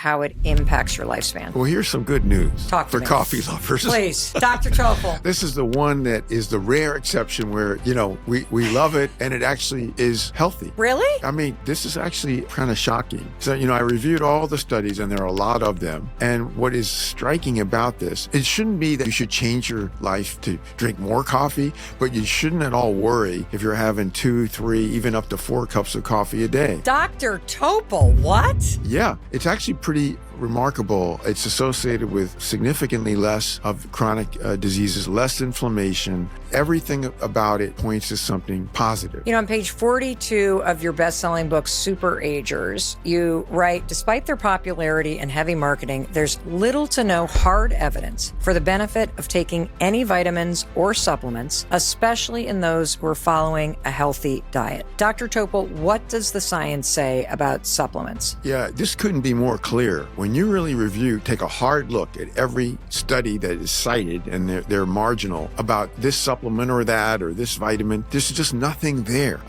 how it impacts your lifespan. Well, here's some good news for coffee lovers. Please, Dr. Toppel. This is the one that is the rare exception where, we love it and it actually is healthy. Really? I mean, this is actually kind of shocking. So, I reviewed all the studies and there are a lot of them. And what is striking about this, it shouldn't be that you should change your life to drink more coffee, but you shouldn't at all worry if you're having 2, 3, even up to 4 cups of coffee a day. Dr. Toppel, what? Yeah, it's actually pretty remarkable. It's associated with significantly less of chronic diseases, less inflammation. Everything about it points to something positive. On page 42 of your best-selling book, Super Agers, you write, despite their popularity and heavy marketing, there's little to no hard evidence for the benefit of taking any vitamins or supplements, especially in those who are following a healthy diet. Dr. Toppel, what does the science say about supplements? Yeah, this couldn't be more clear. When you really take a hard look at every study that is cited, and they're marginal, about this supplement or that or this vitamin, there's just nothing there.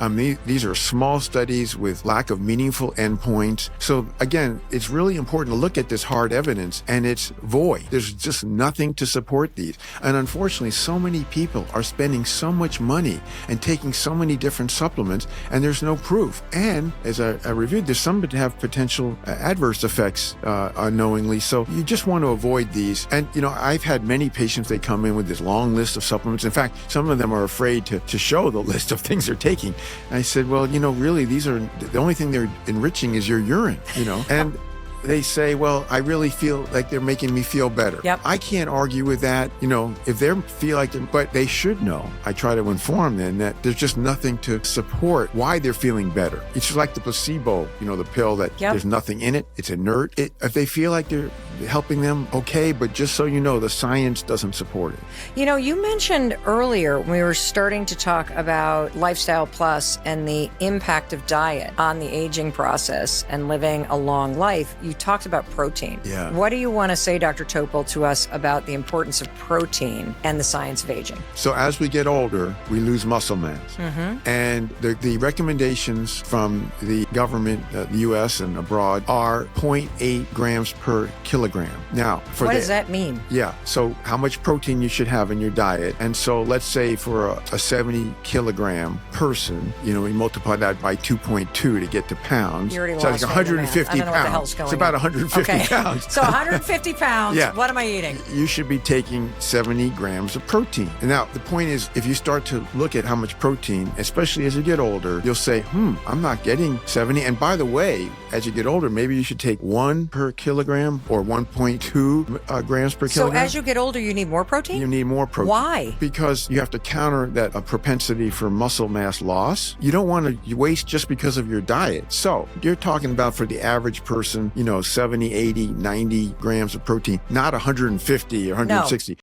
These are small studies with lack of meaningful endpoints. So again, it's really important to look at this hard evidence, and it's void. There's just nothing to support these. And unfortunately, so many people are spending so much money and taking so many different supplements, and there's no proof. And as I reviewed, there's some that have potential adverse effects unknowingly. So you just want to avoid these. And, I've had many patients, they come in with this long list of supplements. In fact, some of them are afraid to show the list of things they're taking. And I said, well, really, these are, the only thing they're enriching is your urine, and they say, well, I really feel like they're making me feel better. Yep. I can't argue with that. If they feel like but they should know. I try to inform them that there's just nothing to support why they're feeling better. It's just like the placebo, the pill that there's nothing in it. It's inert. If they feel like they're helping them, okay, but just so you know, the science doesn't support it. You mentioned earlier when we were starting to talk about Lifestyle Plus and the impact of diet on the aging process and living a long life, you talked about protein. Yeah. What do you want to say, Dr. Toppel, to us about the importance of protein and the science of aging? So as we get older, we lose muscle mass. Mm-hmm. And the recommendations from the government, the U.S. and abroad, are 0.8 grams per kilogram. Now, what does that mean? Yeah, so how much protein you should have in your diet. And so let's say for a 70 kilogram person, we multiply that by 2.2 to get to pounds. You already so lost it's me in the 150 math. I don't know what the hell's pounds. going It's about on. 150 pounds. So 150 pounds, Yeah. What am I eating? You should be taking 70 grams of protein. And now, the point is, if you start to look at how much protein, especially as you get older, you'll say, I'm not getting 70. And by the way, as you get older, maybe you should take 1 per kilogram or 1.2 grams per kilogram. So as you get older, you need more protein? You need more protein. Why? Because you have to counter that propensity for muscle mass loss. You don't want to waste just because of your diet. So you're talking about, for the average person, 70, 80, 90 grams of protein, not 150 or 160.